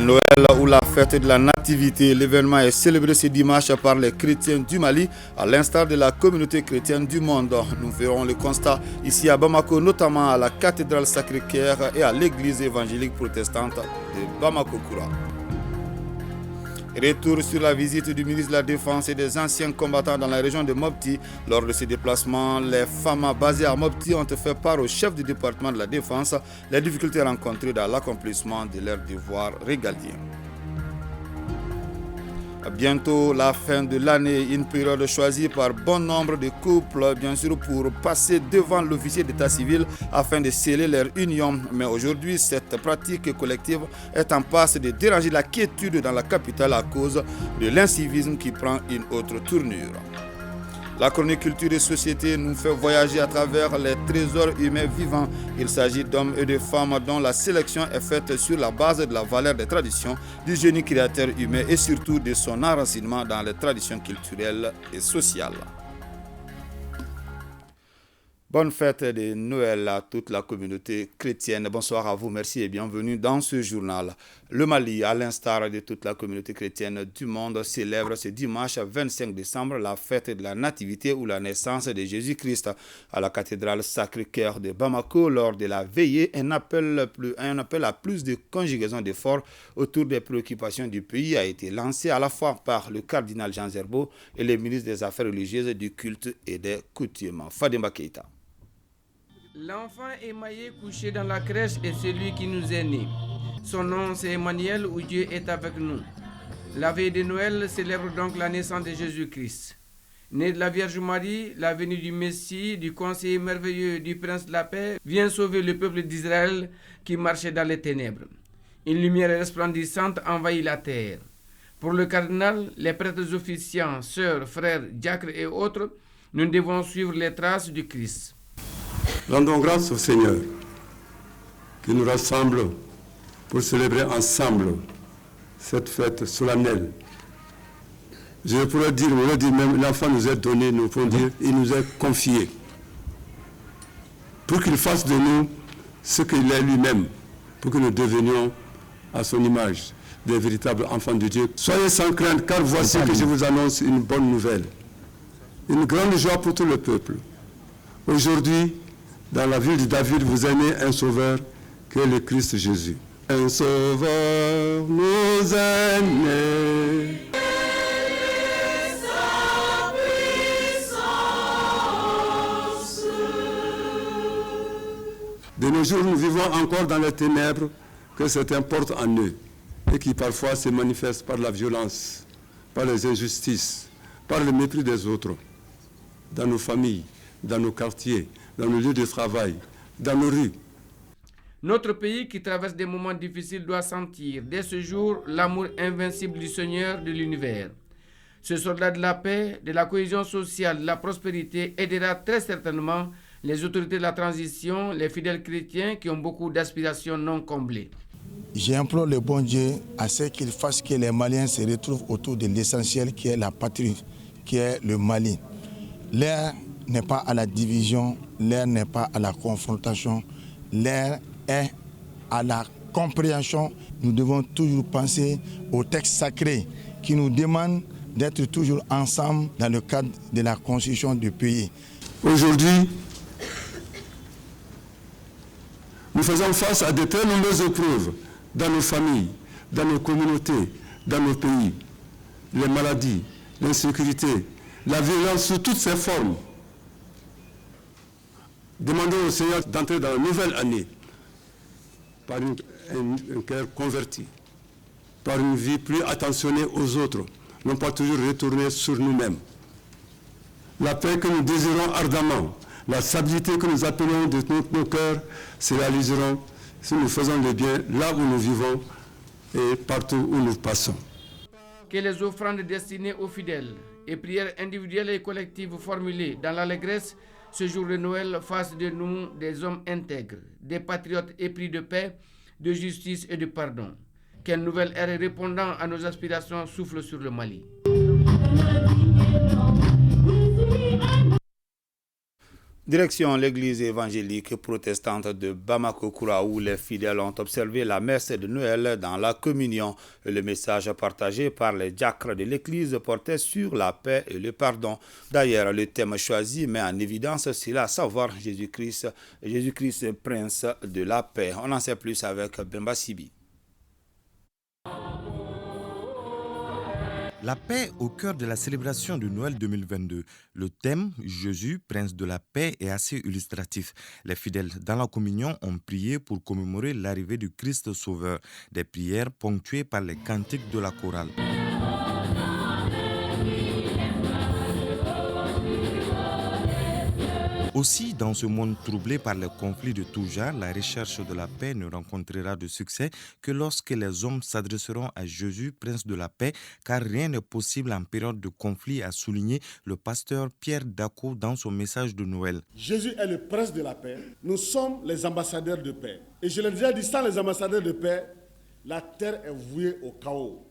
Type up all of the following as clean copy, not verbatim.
Noël ou la fête de la Nativité, l'événement est célébré ce dimanche par les chrétiens du Mali, à l'instar de la communauté chrétienne du monde. Nous verrons le constat ici à Bamako, notamment à la cathédrale Sacré-Cœur et à l'église évangélique protestante de Bamako-Koura. Retour sur la visite du ministre de la Défense et des anciens combattants dans la région de Mopti. Lors de ces déplacements, les femmes basées à Mopti ont fait part au chef du département de la Défense les difficultés rencontrées dans l'accomplissement de leurs devoirs régaliens. Bientôt la fin de l'année, une période choisie par bon nombre de couples, bien sûr, pour passer devant l'officier d'état civil afin de sceller leur union. Mais aujourd'hui, cette pratique collective est en passe de déranger la quiétude dans la capitale à cause de l'incivisme qui prend une autre tournure. La chronique culture et société nous fait voyager à travers les trésors humains vivants. Il s'agit d'hommes et de femmes dont la sélection est faite sur la base de la valeur des traditions, du génie créateur humain et surtout de son enracinement dans les traditions culturelles et sociales. Bonne fête de Noël à toute la communauté chrétienne. Bonsoir à vous, merci et bienvenue dans ce journal. Le Mali, à l'instar de toute la communauté chrétienne du monde, célèbre ce dimanche 25 décembre la fête de la Nativité ou la naissance de Jésus-Christ. À la cathédrale Sacré-Cœur de Bamako, lors de la veillée, un appel à plus de conjugaison d'efforts autour des préoccupations du pays a été lancé à la fois par le cardinal Jean Zerbo et le ministre des Affaires religieuses, du culte et des coutumes. Fademba Keïta. L'enfant émaillé couché dans la crèche est celui qui nous est né. Son nom c'est Emmanuel, où Dieu est avec nous. La veille de Noël célèbre donc la naissance de Jésus-Christ. Né de la Vierge Marie, la venue du Messie, du conseiller merveilleux du Prince de la Paix, vient sauver le peuple d'Israël qui marchait dans les ténèbres. Une lumière resplendissante envahit la terre. Pour le cardinal, les prêtres officiants, sœurs, frères, diacres et autres, nous devons suivre les traces du Christ. Rendons grâce au Seigneur qui nous rassemble pour célébrer ensemble cette fête solennelle. Je pourrais dire, même l'enfant nous est donné, nous pouvons dire, il nous est confié. Pour qu'il fasse de nous ce qu'il est lui-même, pour que nous devenions à son image des véritables enfants de Dieu. Soyez sans crainte, car voici que je vous annonce une bonne nouvelle. Une grande joie pour tout le peuple. Aujourd'hui, dans la ville de David, vous est né un sauveur, que est le Christ Jésus. Un sauveur nous est né. De nos jours, nous vivons encore dans les ténèbres que certains portent en eux et qui parfois se manifestent par la violence, par les injustices, par le mépris des autres, dans nos familles, dans nos quartiers, dans nos lieux de travail, dans nos rues. Notre pays qui traverse des moments difficiles doit sentir dès ce jour l'amour invincible du Seigneur de l'univers. Ce soldat de la paix, de la cohésion sociale, de la prospérité aidera très certainement les autorités de la transition, les fidèles chrétiens qui ont beaucoup d'aspirations non comblées. J'implore le bon Dieu à ce qu'il fasse que les Maliens se retrouvent autour de l'essentiel qui est la patrie, qui est le Mali. L'heure n'est pas à la division, l'heure n'est pas à la confrontation, l'heure est à la compréhension. Nous devons toujours penser au texte sacré qui nous demande d'être toujours ensemble dans le cadre de la constitution du pays. Aujourd'hui, nous faisons face à de très nombreuses épreuves dans nos familles, dans nos communautés, dans nos pays. Les maladies, l'insécurité, la violence sous toutes ses formes. Demandons au Seigneur d'entrer dans la nouvelle année par un cœur converti, par une vie plus attentionnée aux autres, non pas toujours retourner sur nous-mêmes. La paix que nous désirons ardemment, la stabilité que nous appelons de nos cœurs, se réaliseront si nous faisons le bien là où nous vivons et partout où nous passons. Que les offrandes destinées aux fidèles et prières individuelles et collectives formulées dans l'allégresse ce jour de Noël fassent de nous des hommes intègres, des patriotes épris de paix, de justice et de pardon. Qu'une nouvelle ère répondant à nos aspirations souffle sur le Mali. Direction l'église évangélique protestante de Bamako-Koura où les fidèles ont observé la messe de Noël dans la communion. Le message partagé par les diacres de l'église portait sur la paix et le pardon. D'ailleurs, le thème choisi met en évidence cela, à savoir Jésus-Christ, prince de la paix. On en sait plus avec Bemba Sibi. La paix au cœur de la célébration de Noël 2022. Le thème « Jésus, prince de la paix » est assez illustratif. Les fidèles dans la communion ont prié pour commémorer l'arrivée du Christ Sauveur. Des prières ponctuées par les cantiques de la chorale. Aussi, dans ce monde troublé par les conflits de tout genre, la recherche de la paix ne rencontrera de succès que lorsque les hommes s'adresseront à Jésus, prince de la paix, car rien n'est possible en période de conflit, a souligné le pasteur Pierre Dako dans son message de Noël. Jésus est le prince de la paix. Nous sommes les ambassadeurs de paix. Et je l'ai déjà dit, sans les ambassadeurs de paix, la terre est vouée au chaos.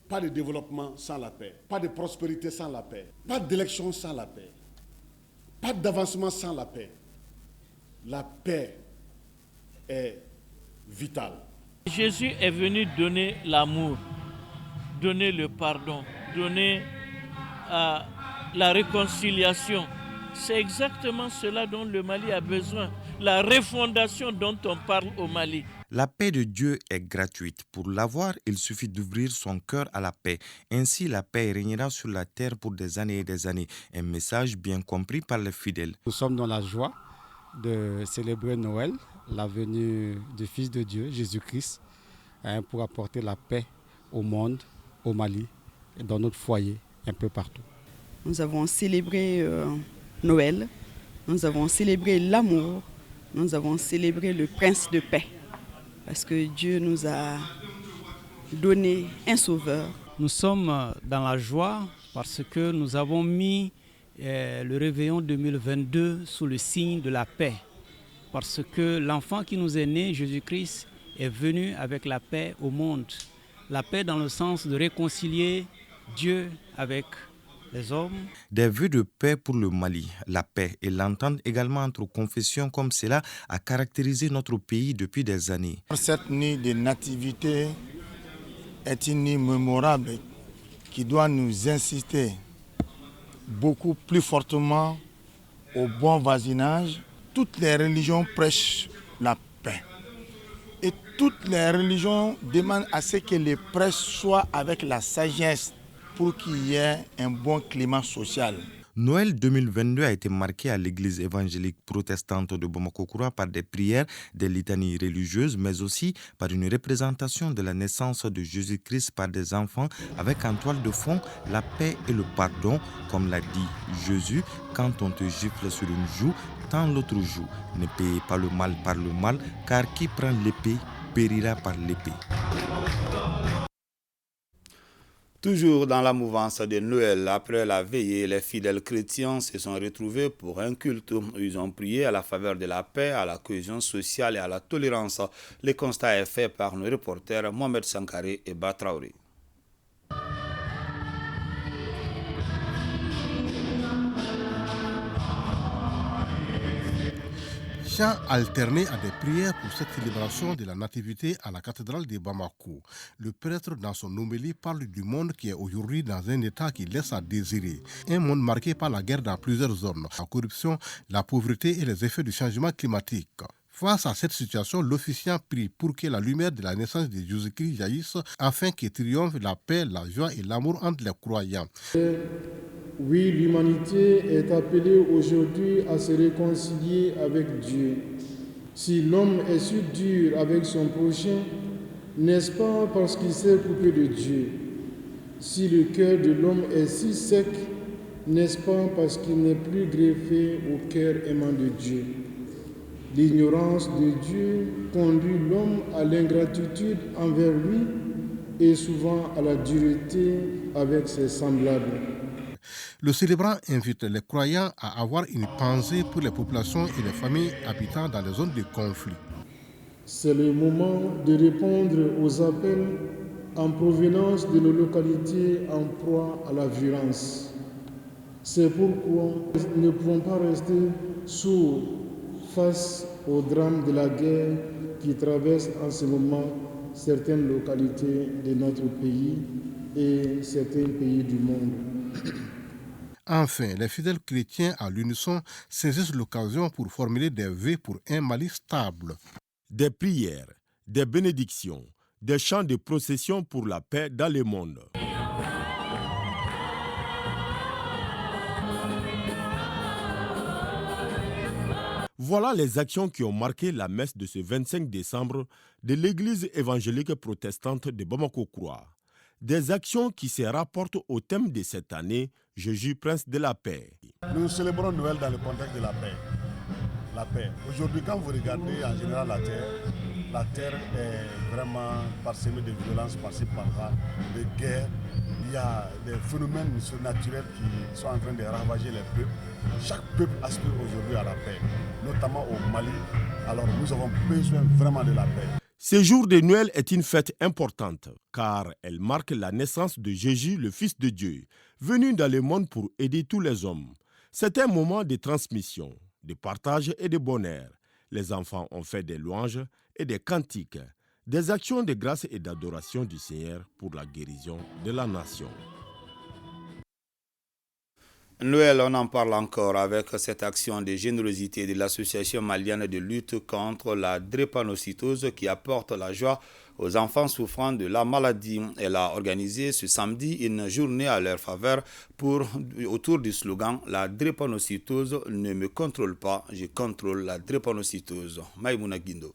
Pas de développement sans la paix, pas de prospérité sans la paix, pas d'élection sans la paix. Pas d'avancement sans la paix. La paix est vitale. Jésus est venu donner l'amour, donner le pardon, donner la réconciliation. C'est exactement cela dont le Mali a besoin. La refondation dont on parle au Mali. La paix de Dieu est gratuite. Pour l'avoir, il suffit d'ouvrir son cœur à la paix. Ainsi, la paix régnera sur la terre pour des années et des années. Un message bien compris par les fidèles. Nous sommes dans la joie de célébrer Noël, la venue du Fils de Dieu, Jésus-Christ, pour apporter la paix au monde, au Mali, et dans notre foyer, un peu partout. Nous avons célébré Noël, nous avons célébré l'amour, nous avons célébré le Prince de paix. Parce que Dieu nous a donné un sauveur. Nous sommes dans la joie parce que nous avons mis le réveillon 2022 sous le signe de la paix. Parce que l'enfant qui nous est né, Jésus-Christ, est venu avec la paix au monde. La paix dans le sens de réconcilier Dieu avec les hommes. Des vœux de paix pour le Mali, la paix et l'entente également entre confessions comme cela a caractérisé notre pays depuis des années. Cette nuit de nativité est une nuit mémorable qui doit nous inciter beaucoup plus fortement au bon voisinage. Toutes les religions prêchent la paix. Et toutes les religions demandent à ce que les prêches soient avec la sagesse pour qu'il y ait un bon climat social. Noël 2022 a été marqué à l'église évangélique protestante de Bamako-Koura par des prières, des litanies religieuses, mais aussi par une représentation de la naissance de Jésus-Christ par des enfants avec en toile de fond la paix et le pardon, comme l'a dit Jésus, quand on te gifle sur une joue, tends l'autre joue. Ne payez pas le mal par le mal, car qui prend l'épée périra par l'épée. Toujours dans la mouvance de Noël, après la veillée, les fidèles chrétiens se sont retrouvés pour un culte où ils ont prié à la faveur de la paix, à la cohésion sociale et à la tolérance. Le constat est fait par nos reporters Mohamed Sankaré et Batraouri. Chants alternés à des prières pour cette célébration de la nativité à la cathédrale de Bamako. Le prêtre, dans son homélie, parle du monde qui est aujourd'hui dans un état qui laisse à désirer. Un monde marqué par la guerre dans plusieurs zones, la corruption, la pauvreté et les effets du changement climatique. Face à cette situation, l'officiant prie pour que la lumière de la naissance de Jésus-Christ jaillisse afin que triomphe la paix, la joie et l'amour entre les croyants. Oui, l'humanité est appelée aujourd'hui à se réconcilier avec Dieu. Si l'homme est si dur avec son prochain, n'est-ce pas parce qu'il s'est coupé de Dieu? Si le cœur de l'homme est si sec, n'est-ce pas parce qu'il n'est plus greffé au cœur aimant de Dieu? L'ignorance de Dieu conduit l'homme à l'ingratitude envers lui et souvent à la dureté avec ses semblables. Le célébrant invite les croyants à avoir une pensée pour les populations et les familles habitant dans les zones de conflit. C'est le moment de répondre aux appels en provenance de nos localités en proie à la violence. C'est pourquoi nous ne pouvons pas rester sourds face au drame de la guerre qui traverse en ce moment certaines localités de notre pays et certains pays du monde. Enfin, les fidèles chrétiens à l'unisson saisissent l'occasion pour formuler des vœux pour un Mali stable. Des prières, des bénédictions, des chants de procession pour la paix dans le monde. Voilà les actions qui ont marqué la messe de ce 25 décembre de l'église évangélique protestante de Bamako-Croix. Des actions qui se rapportent au thème de cette année, Jésus, Prince de la paix. Nous célébrons Noël dans le contexte de la paix. La paix. Aujourd'hui, quand vous regardez en général la terre est vraiment parsemée de violences par-ci par-là, de guerres. Il y a des phénomènes surnaturels qui sont en train de ravager les peuples. Chaque peuple aspire aujourd'hui à la paix, notamment au Mali. Alors nous avons besoin vraiment de la paix. Ce jour de Noël est une fête importante car elle marque la naissance de Jésus, le Fils de Dieu, venu dans le monde pour aider tous les hommes. C'est un moment de transmission, de partage et de bonheur. Les enfants ont fait des louanges et des cantiques, des actions de grâce et d'adoration du Seigneur pour la guérison de la nation. Noël, on en parle encore avec cette action de générosité de l'association malienne de lutte contre la drépanocytose qui apporte la joie aux enfants souffrant de la maladie. Elle a organisé ce samedi une journée à leur faveur autour du slogan « La drépanocytose ne me contrôle pas, je contrôle la drépanocytose ». Maïmouna Guindo.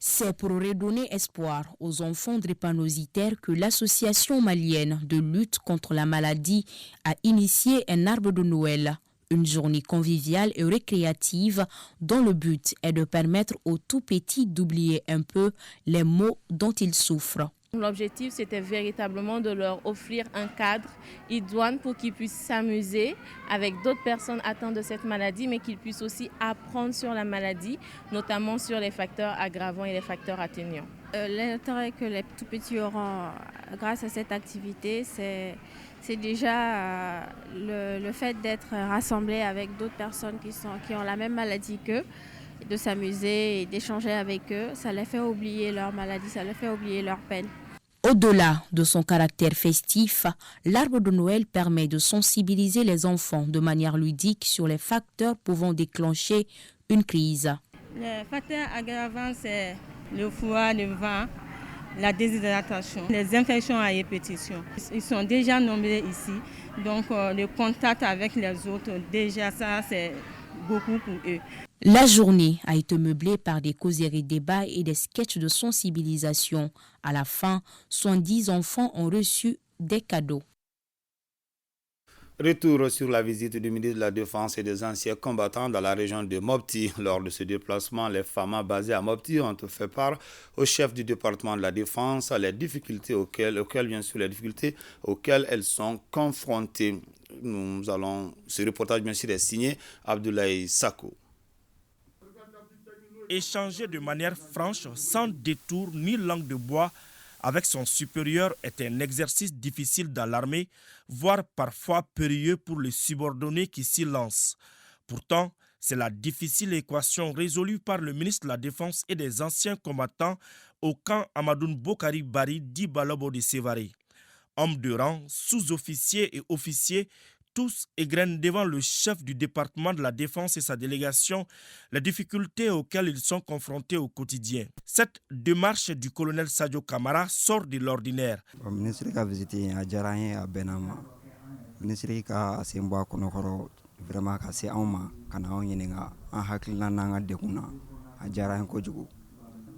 C'est pour redonner espoir aux enfants drépanocytaires que l'association malienne de lutte contre la maladie a initié un arbre de Noël, une journée conviviale et récréative dont le but est de permettre aux tout-petits d'oublier un peu les maux dont ils souffrent. L'objectif, c'était véritablement de leur offrir un cadre idoine pour qu'ils puissent s'amuser avec d'autres personnes atteintes de cette maladie, mais qu'ils puissent aussi apprendre sur la maladie, notamment sur les facteurs aggravants et les facteurs atténuants. L'intérêt que les tout-petits auront grâce à cette activité, c'est déjà le fait d'être rassemblés avec d'autres personnes qui ont la même maladie qu'eux, de s'amuser et d'échanger avec eux. Ça les fait oublier leur maladie, ça les fait oublier leur peine. Au-delà de son caractère festif, l'arbre de Noël permet de sensibiliser les enfants de manière ludique sur les facteurs pouvant déclencher une crise. Les facteurs aggravants, c'est le froid, le vent, la déshydratation, les infections à répétition. Ils sont déjà nombreux ici, donc le contact avec les autres, déjà ça, c'est beaucoup pour eux. La journée a été meublée par des causeries débats et des sketchs de sensibilisation. À la fin, 70 enfants ont reçu des cadeaux. Retour sur la visite du ministre de la Défense et des anciens combattants dans la région de Mopti. Lors de ce déplacement, les femmes basées à Mopti ont fait part au chef du département de la Défense les difficultés auxquelles elles sont confrontées. Ce reportage bien sûr est signé Abdoulaye Sako. Échanger de manière franche, sans détour ni langue de bois, avec son supérieur est un exercice difficile dans l'armée, voire parfois périlleux pour les subordonnés qui s'y lancent. Pourtant, c'est la difficile équation résolue par le ministre de la Défense et des anciens combattants au camp Amadoun Bokari Bari d'Ibalobo de Sévaré. Hommes de rang, sous-officiers et officiers, tous égrènent devant le chef du département de la Défense et sa délégation les difficultés auxquelles ils sont confrontés au quotidien. Cette démarche du colonel Sadio Kamara sort de l'ordinaire. Le ministre a visité à Djarahin à Benama. Le ministre a Semboa Konokoro, vraiment cassé en main, quand on y est en Hakilana de Kuna, à Djarahin Kojugu.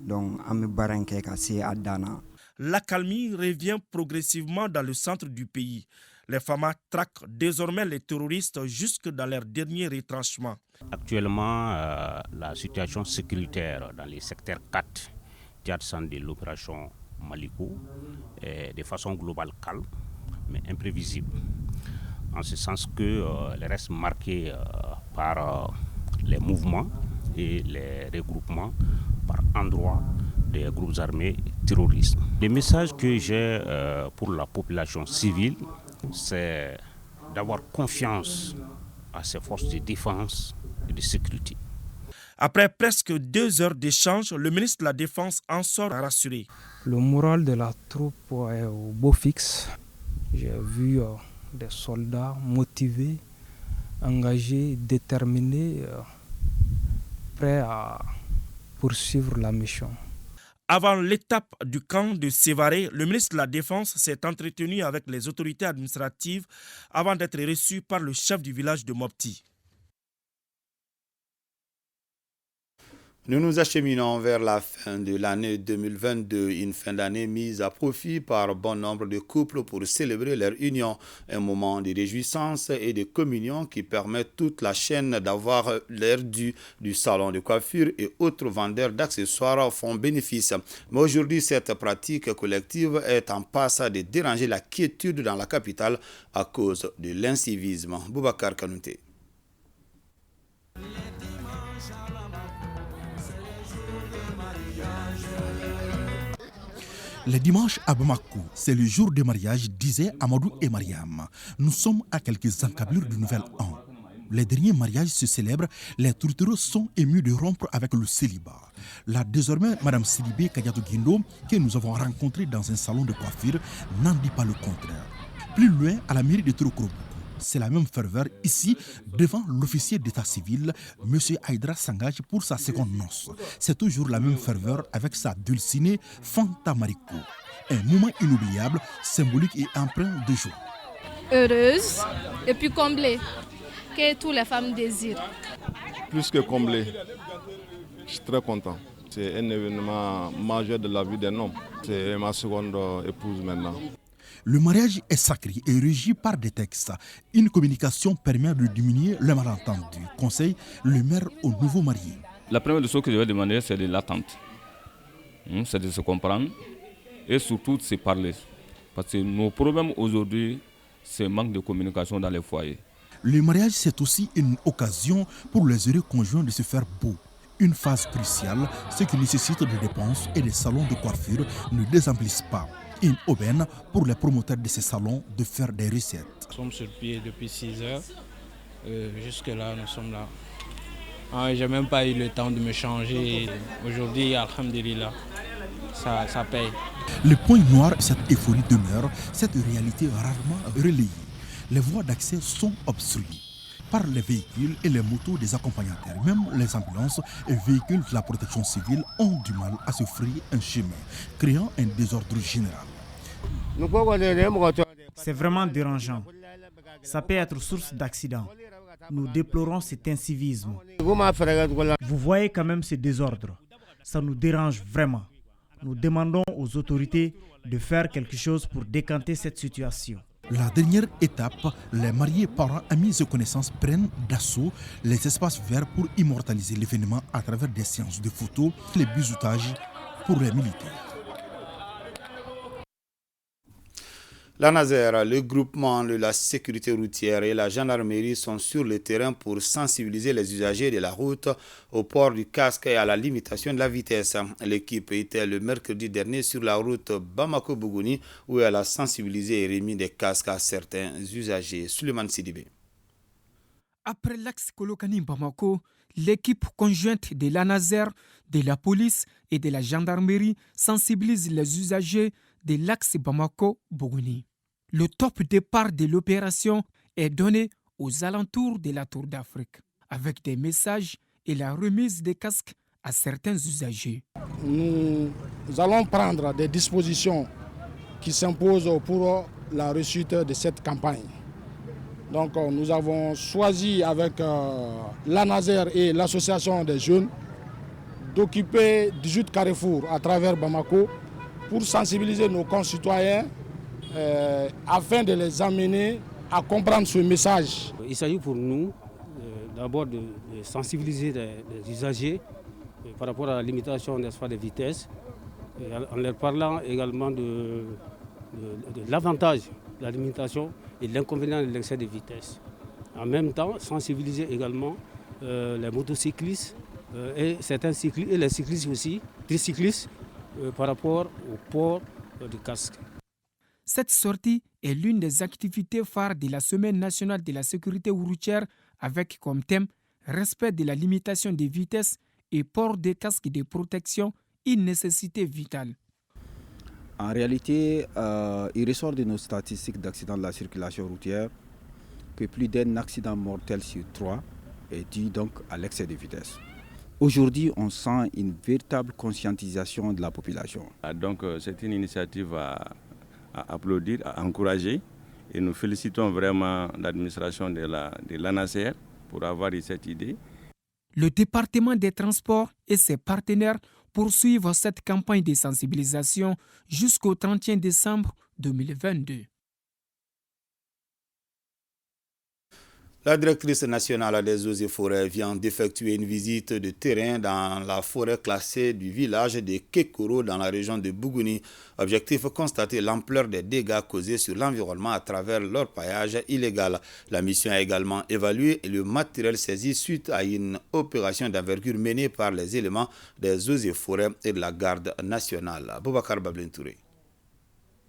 Donc, Ami Baranke cassé à Dana. L'accalmie revient progressivement dans le centre du pays. Les FAMA traquent désormais les terroristes jusque dans leur dernier retranchement. Actuellement, la situation sécuritaire dans les secteurs 4, théâtre de l'opération Maliko, est de façon globale calme, mais imprévisible. En ce sens qu'elle reste marquée par les mouvements et les regroupements par endroits des groupes armés terroristes. Le message que j'ai pour la population civile, c'est d'avoir confiance à ces forces de défense et de sécurité. Après presque 2 heures d'échange, le ministre de la Défense en sort rassuré. Le moral de la troupe est au beau fixe. J'ai vu des soldats motivés, engagés, déterminés, prêts à poursuivre la mission. Avant l'étape du camp de Sévaré, le ministre de la Défense s'est entretenu avec les autorités administratives avant d'être reçu par le chef du village de Mopti. Nous nous acheminons vers la fin de l'année 2022, une fin d'année mise à profit par bon nombre de couples pour célébrer leur union, un moment de réjouissance et de communion qui permet toute la chaîne d'avoir l'air du salon de coiffure et autres vendeurs d'accessoires font bénéfice. Mais aujourd'hui, cette pratique collective est en passe de déranger la quiétude dans la capitale à cause de l'incivisme. Boubacar Kanouté. Le dimanche à Bamako, c'est le jour de mariage, disaient Amadou et Mariam. Nous sommes à quelques encablures du nouvel an. Les derniers mariages se célèbrent, les tourtereaux sont émus de rompre avec le célibat. La désormais Madame Sidibé Kadiatou Guindo, que nous avons rencontrée dans un salon de coiffure, n'en dit pas le contraire. Plus loin, à la mairie de Torokrobo, c'est la même ferveur ici, devant l'officier d'état civil, M. Aïdra s'engage pour sa seconde noce. C'est toujours la même ferveur avec sa dulcinée Fanta Mariko. Un moment inoubliable, symbolique et empreint de joie. Heureuse et puis comblée, que toutes les femmes désirent. Plus que comblée, je suis très content. C'est un événement majeur de la vie d'un homme. C'est ma seconde épouse maintenant. Le mariage est sacré et régi par des textes. Une communication permet de diminuer le malentendu. Conseille le maire aux nouveaux mariés. La première chose que je vais demander, c'est de l'attente. C'est de se comprendre et surtout de se parler. Parce que nos problèmes aujourd'hui, c'est le manque de communication dans les foyers. Le mariage, c'est aussi une occasion pour les heureux conjoints de se faire beau. Une phase cruciale, ce qui nécessite des dépenses et des salons de coiffure ne désemplissent pas. Une aubaine pour les promoteurs de ces salons de faire des recettes. Nous sommes sur pied depuis 6 heures. Jusque-là, nous sommes là. Je n'ai même pas eu le temps de me changer. Aujourd'hui, alhamdulillah, ça paye. Le point noir, cette euphorie demeure, cette réalité rarement relayée. Les voies d'accès sont obstruées par les véhicules et les motos des accompagnateurs. Même les ambulances et véhicules de la protection civile ont du mal à se frayer un chemin, créant un désordre général. C'est vraiment dérangeant. Ça peut être source d'accidents. Nous déplorons cet incivisme. Vous voyez quand même ce désordre. Ça nous dérange vraiment. Nous demandons aux autorités de faire quelque chose pour décanter cette situation. La dernière étape, les mariés, parents, amis et connaissances prennent d'assaut les espaces verts pour immortaliser l'événement à travers des séances de photos, les bisoutages pour les militaires. La Nazer, le groupement de la sécurité routière et la gendarmerie sont sur le terrain pour sensibiliser les usagers de la route au port du casque et à la limitation de la vitesse. L'équipe était le mercredi dernier sur la route Bamako-Bougouni où elle a sensibilisé et remis des casques à certains usagers. Suleiman Sidibé. Après l'axe Kolokani-Bamako, l'équipe conjointe de la Nazer, de la police et de la gendarmerie sensibilise les usagers de l'axe Bamako-Bougouni. Le top départ de l'opération est donné aux alentours de la Tour d'Afrique, avec des messages et la remise des casques à certains usagers. Nous allons prendre des dispositions qui s'imposent pour la réussite de cette campagne. Donc nous avons choisi avec la Nazer et l'association des jeunes d'occuper 18 carrefours à travers Bamako pour sensibiliser nos concitoyens afin de les amener à comprendre ce message. Il s'agit pour nous d'abord de sensibiliser les usagers par rapport à la limitation des vitesses, en leur parlant également de l'avantage de la limitation et de l'inconvénient de l'excès de vitesse. En même temps, sensibiliser également les motocyclistes et certains cyclistes, et les cyclistes aussi, tricyclistes, par rapport au port du casque. Cette sortie est l'une des activités phares de la Semaine nationale de la sécurité routière avec comme thème « respect de la limitation des vitesses et port des casques de protection, une nécessité vitale. En réalité, il ressort de nos statistiques d'accidents de la circulation routière que plus d'un accident mortel sur 3 est dû donc à l'excès de vitesse. Aujourd'hui, on sent une véritable conscientisation de la population. Donc c'est une initiative à applaudir, à encourager. Et nous félicitons vraiment l'administration de l'ANASER pour avoir eu cette idée. Le département des transports et ses partenaires poursuivent cette campagne de sensibilisation jusqu'au 31 décembre 2022. La directrice nationale des eaux et forêts vient d'effectuer une visite de terrain dans la forêt classée du village de Kekoro dans la région de Bougouni. Objectif, constater l'ampleur des dégâts causés sur l'environnement à travers leur paillage illégal. La mission a également évalué le matériel saisi suite à une opération d'envergure menée par les éléments des eaux et forêts et de la garde nationale. Boubacar Bablin Touré.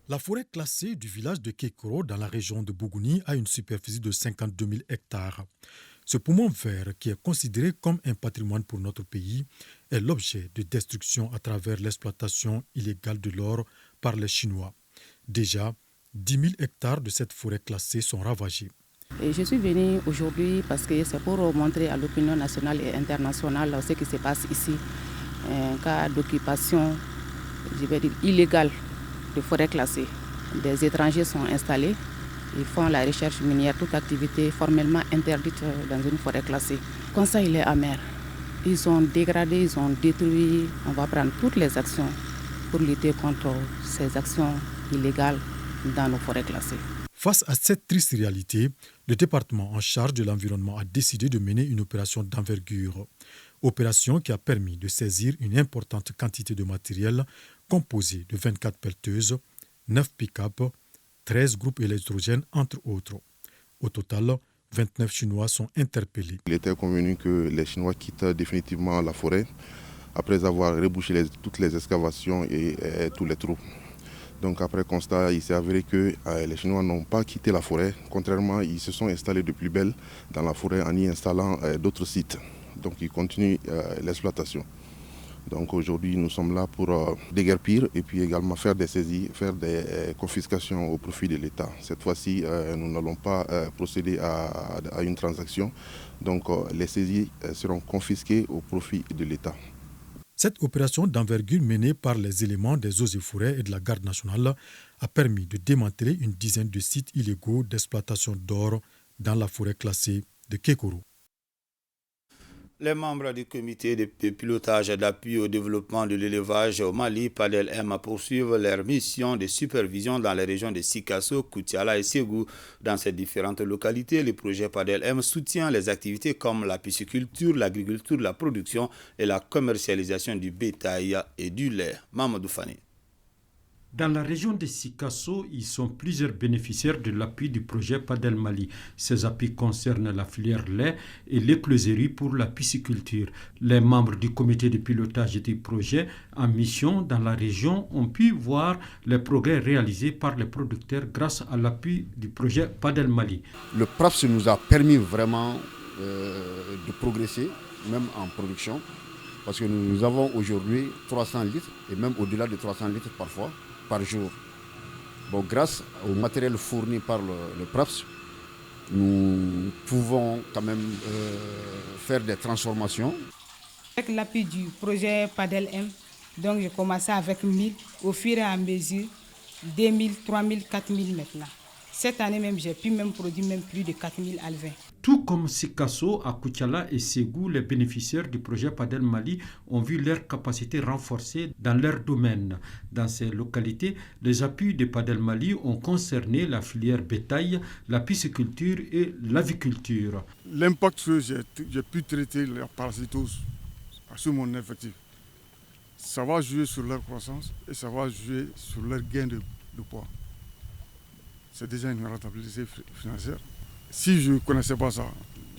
La forêt classée du village de Kekoro dans la région de Bougouni a une superficie de 52 000 hectares. Ce poumon vert, qui est considéré comme un patrimoine pour notre pays, est l'objet de destruction à travers l'exploitation illégale de l'or par les Chinois. Déjà, 10 000 hectares de cette forêt classée sont ravagés. Et je suis venue aujourd'hui parce que c'est pour montrer à l'opinion nationale et internationale ce qui se passe ici. Un cas d'occupation, je vais dire, illégale de forêts classées. Des étrangers sont installés, ils font la recherche minière, toute activité formellement interdite dans une forêt classée. Comme ça, il est amer. Ils ont dégradé, ils ont détruit. On va prendre toutes les actions pour lutter contre ces actions illégales dans nos forêts classées. Face à cette triste réalité, le département en charge de l'environnement a décidé de mener une opération d'envergure. Opération qui a permis de saisir une importante quantité de matériel composé de 24 pelleteuses, 9 pick-up, 13 groupes électrogènes, entre autres. Au total, 29 Chinois sont interpellés. Il était convenu que les Chinois quittent définitivement la forêt après avoir rebouché toutes les excavations et tous les trous. Donc après constat, il s'est avéré que les Chinois n'ont pas quitté la forêt. Contrairement, ils se sont installés de plus belle dans la forêt en y installant d'autres sites. Donc ils continuent l'exploitation. Donc aujourd'hui, nous sommes là pour déguerpir et puis également faire des saisies, faire des confiscations au profit de l'État. Cette fois-ci, nous n'allons pas procéder à une transaction. Donc les saisies seront confisquées au profit de l'État. Cette opération d'envergure menée par les éléments des eaux et forêts et de la garde nationale a permis de démanteler une dizaine de sites illégaux d'exploitation d'or dans la forêt classée de Kekoro. Les membres du comité de pilotage d'appui au développement de l'élevage au Mali, PADEL-M, poursuivent leur mission de supervision dans les régions de Sikasso, Koutiala et Ségou. Dans ces différentes localités, le projet PADEL-M soutient les activités comme la pisciculture, l'agriculture, la production et la commercialisation du bétail et du lait. Mamadou Fani. Dans la région de Sikasso, ils sont plusieurs bénéficiaires de l'appui du projet PADEL Mali. Ces appuis concernent la filière lait et l'écloserie pour la pisciculture. Les membres du comité de pilotage du projet en mission dans la région ont pu voir les progrès réalisés par les producteurs grâce à l'appui du projet PADEL Mali. Le PRAPS nous a permis vraiment de progresser, même en production, parce que nous avons aujourd'hui 300 litres et même au-delà de 300 litres parfois par jour. Bon, grâce au matériel fourni par le PRAPS, nous pouvons quand même faire des transformations. Avec l'appui du projet PADEL-M, donc j'ai commencé avec 1000, au fur et à mesure, 2000, 3000, 4000 maintenant. Cette année même, j'ai pu même produire même plus de 4000 alevins. Tout comme Sikasso, à Koutiala et Ségou, les bénéficiaires du projet PADEL Mali ont vu leurs capacités renforcées dans leur domaine. Dans ces localités, les appuis de PADEL Mali ont concerné la filière bétail, la pisciculture et l'aviculture. L'impact que j'ai pu traiter la parasitose sur mon effectif, ça va jouer sur leur croissance et ça va jouer sur leur gain de poids. C'est déjà une rentabilité financière. Si je ne connaissais pas ça,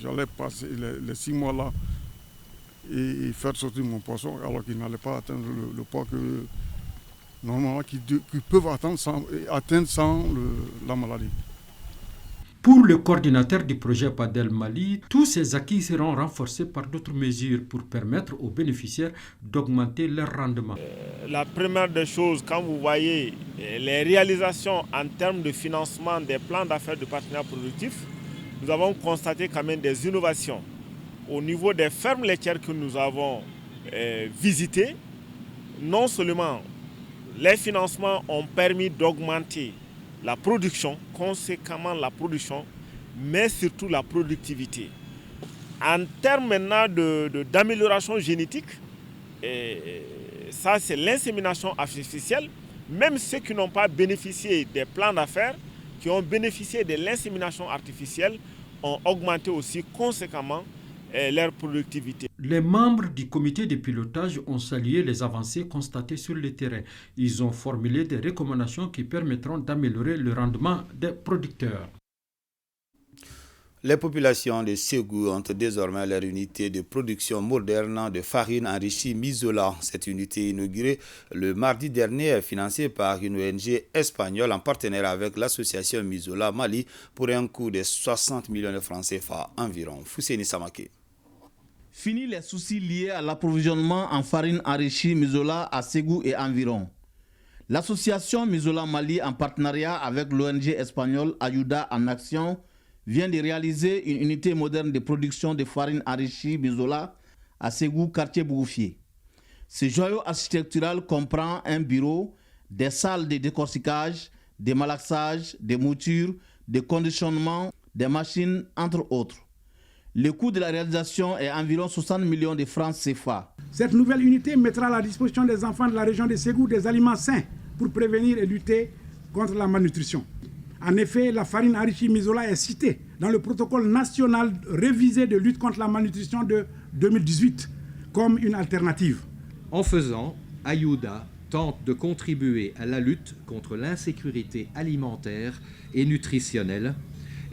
j'allais passer les 6 mois là et faire sortir mon poisson alors qu'il n'allait pas atteindre le poids que normalement qu'ils peuvent atteindre sans la maladie. Pour le coordinateur du projet Padel Mali, tous ces acquis seront renforcés par d'autres mesures pour permettre aux bénéficiaires d'augmenter leur rendement. La première des choses, quand vous voyez les réalisations en termes de financement des plans d'affaires de partenaires productifs, nous avons constaté quand même des innovations. Au niveau des fermes laitières que nous avons visitées, non seulement les financements ont permis d'augmenter la production, conséquemment la production, mais surtout la productivité. En termes maintenant d'amélioration génétique, ça c'est l'insémination artificielle. Même ceux qui n'ont pas bénéficié des plans d'affaires, qui ont bénéficié de l'insémination artificielle, ont augmenté aussi conséquemment leur productivité. Les membres du comité de pilotage ont salué les avancées constatées sur le terrain. Ils ont formulé des recommandations qui permettront d'améliorer le rendement des producteurs. Les populations de Ségou ont désormais leur unité de production moderne de farine enrichie Mizola. Cette unité inaugurée le mardi dernier est financée par une ONG espagnole en partenariat avec l'association Mizola Mali pour un coût de 60 millions de francs CFA environ. Fousséni Samake. Fini les soucis liés à l'approvisionnement en farine enrichie Mizola à Ségou et environ. L'association Mizola Mali, en partenariat avec l'ONG espagnole Ayuda en Action, vient de réaliser une unité moderne de production de farine enrichie Mizola à Ségou, quartier Bougoufié. Ce joyau architectural comprend un bureau, des salles de décortiquage, des malaxages, des moutures, des conditionnements, des machines, entre autres. Le coût de la réalisation est environ 60 millions de francs CFA. Cette nouvelle unité mettra à la disposition des enfants de la région de Ségou des aliments sains pour prévenir et lutter contre la malnutrition. En effet, la farine enrichie Mizola est citée dans le protocole national révisé de lutte contre la malnutrition de 2018 comme une alternative. En faisant, Ayuda tente de contribuer à la lutte contre l'insécurité alimentaire et nutritionnelle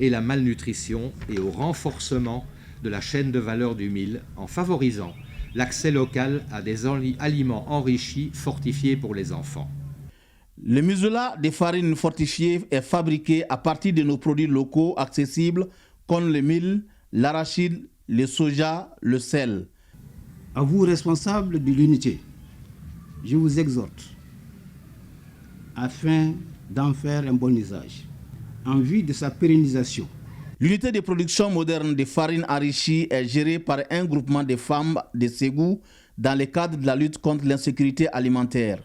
et la malnutrition et au renforcement de la chaîne de valeur du mil en favorisant l'accès local à des aliments enrichis fortifiés pour les enfants. Le Mizola de farine fortifiée est fabriqué à partir de nos produits locaux accessibles comme le mil, l'arachide, le soja, le sel. À vous, responsables de l'unité, je vous exhorte afin d'en faire un bon usage en vue de sa pérennisation. L'unité de production moderne de farine enrichie est gérée par un groupement de femmes de Ségou dans le cadre de la lutte contre l'insécurité alimentaire.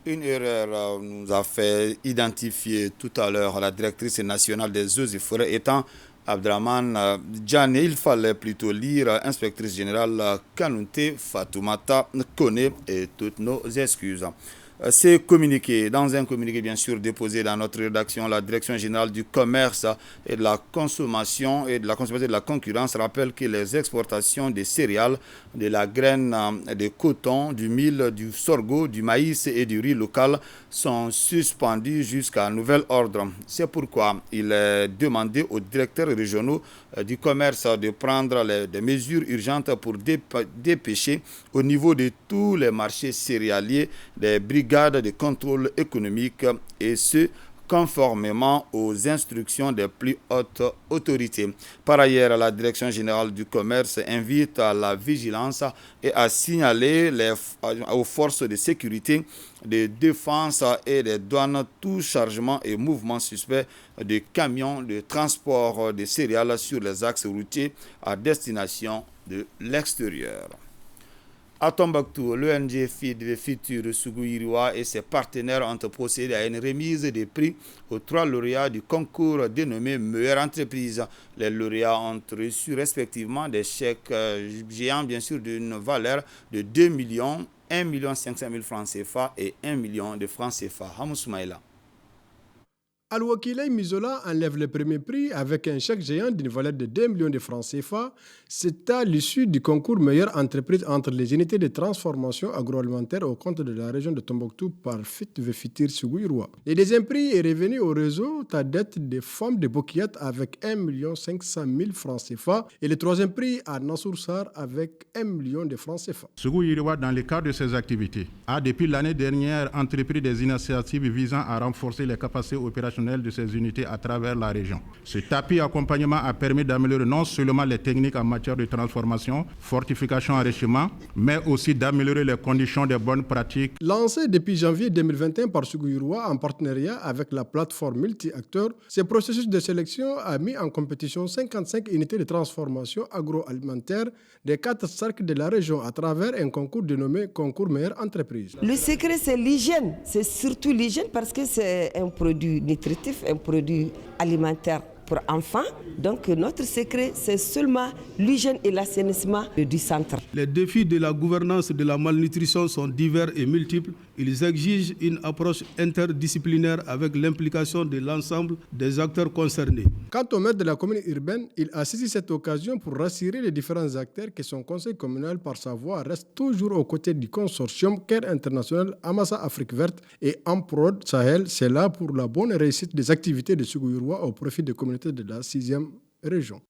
Une erreur nous a fait identifier tout à l'heure la directrice nationale des eaux et forêts étant Abdraman Djane. Il fallait plutôt lire inspectrice générale Kanounté Fatoumata Kone et toutes nos excuses. C'est communiqué, dans un communiqué bien sûr déposé dans notre rédaction, la Direction générale du commerce et de la consommation et de la concurrence rappelle que les exportations des céréales, de la graine, de coton, du mil, du sorgho, du maïs et du riz local sont suspendues jusqu'à nouvel ordre. C'est pourquoi il est demandé aux directeurs régionaux du commerce de prendre des mesures urgentes pour dépêcher au niveau de tous les marchés céréaliers des brigades de contrôle économique et ce, conformément aux instructions des plus hautes autorités. Par ailleurs, la Direction générale du commerce invite à la vigilance et à signaler aux forces de sécurité, de défense et des douanes tout chargement et mouvement suspect de camions de transport de céréales sur les axes routiers à destination de l'extérieur. À Tombouctou, l'ONG FID Futur Sougou-Iriwa et ses partenaires ont procédé à une remise des prix aux 3 lauréats du concours dénommé Meilleure entreprise. Les lauréats ont reçu respectivement des chèques géants, bien sûr, d'une valeur de 2 millions, 1 500 000 francs CFA et 1 million de francs CFA. Hamou Soumaïla. Al-Wakilay Mizola enlève le premier prix avec un chèque géant d'une valeur de 2 millions de francs CFA. C'est à l'issue du concours Meilleure entreprise entre les unités de transformation agroalimentaire au compte de la région de Tombouctou par FIT Fitir Sougou-Iriwa. Le deuxième prix est revenu au réseau Tadet des femmes de Bokiyat avec 1 500 000 francs CFA et le troisième prix à Nassour Sar avec 1 million de francs CFA. Sougou-Iriwa, dans le cadre de ses activités, a depuis l'année dernière entrepris des initiatives visant à renforcer les capacités opérationnelles personnel de ces unités à travers la région. Cet appui accompagnement a permis d'améliorer non seulement les techniques en matière de transformation, fortification, enrichissement, mais aussi d'améliorer les conditions des bonnes pratiques. Lancé depuis janvier 2021 par Ségou Yiroua en partenariat avec la plateforme multi-acteurs, ce processus de sélection a mis en compétition 55 unités de transformation agroalimentaire des 4 cercles de la région à travers un concours dénommé Concours Meilleure Entreprise. Le secret, c'est l'hygiène. C'est surtout l'hygiène parce que c'est un produit nutritif, un produit alimentaire pour enfants. Donc notre secret, c'est seulement l'hygiène et l'assainissement du centre. Les défis de la gouvernance de la malnutrition sont divers et multiples. Ils exigent une approche interdisciplinaire avec l'implication de l'ensemble des acteurs concernés. Quant au maire de la commune urbaine, il a saisi cette occasion pour rassurer les différents acteurs que son conseil communal, par sa voix, reste toujours aux côtés du consortium Care International, Amassa Afrique Verte et Amprod Sahel. C'est là pour la bonne réussite des activités de Ségou Yiroua au profit des communautés de la 6e région.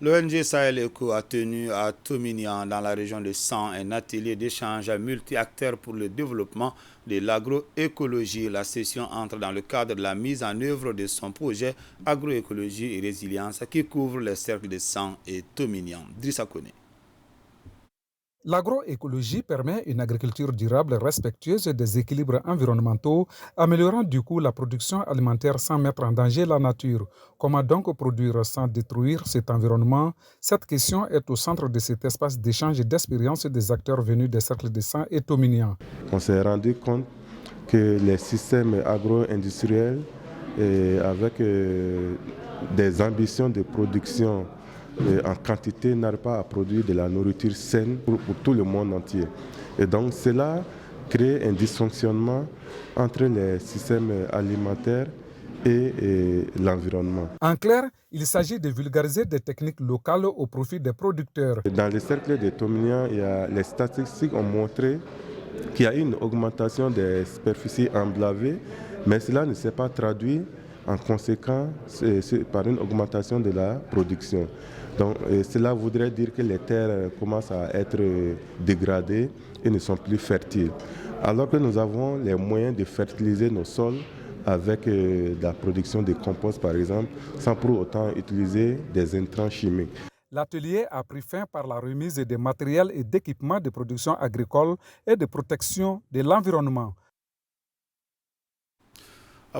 L'ONG Sahel Eco a tenu à Tominian, dans la région de San, un atelier d'échange multi-acteurs pour le développement de l'agroécologie. La session entre dans le cadre de la mise en œuvre de son projet Agroécologie et Résilience qui couvre les cercles de San et Tominian. Drissa Kone. L'agroécologie permet une agriculture durable respectueuse des équilibres environnementaux, améliorant du coup la production alimentaire sans mettre en danger la nature. Comment donc produire sans détruire cet environnement? Cette question est au centre de cet espace d'échange et d'expérience des acteurs venus des cercles de San et Tominian. On s'est rendu compte que les systèmes agro-industriels avec des ambitions de production en quantité n'arrive pas à produire de la nourriture saine pour tout le monde entier. Et donc cela crée un dysfonctionnement entre les systèmes alimentaires et l'environnement. En clair, il s'agit de vulgariser des techniques locales au profit des producteurs. Dans les cercles de Tominian, les statistiques ont montré qu'il y a une augmentation des superficies emblavées, mais cela ne s'est pas traduit en conséquence par une augmentation de la production. Donc, cela voudrait dire que les terres commencent à être dégradées et ne sont plus fertiles. Alors que nous avons les moyens de fertiliser nos sols avec la production de compost par exemple, sans pour autant utiliser des intrants chimiques. L'atelier a pris fin par la remise des matériels et d'équipements de production agricole et de protection de l'environnement.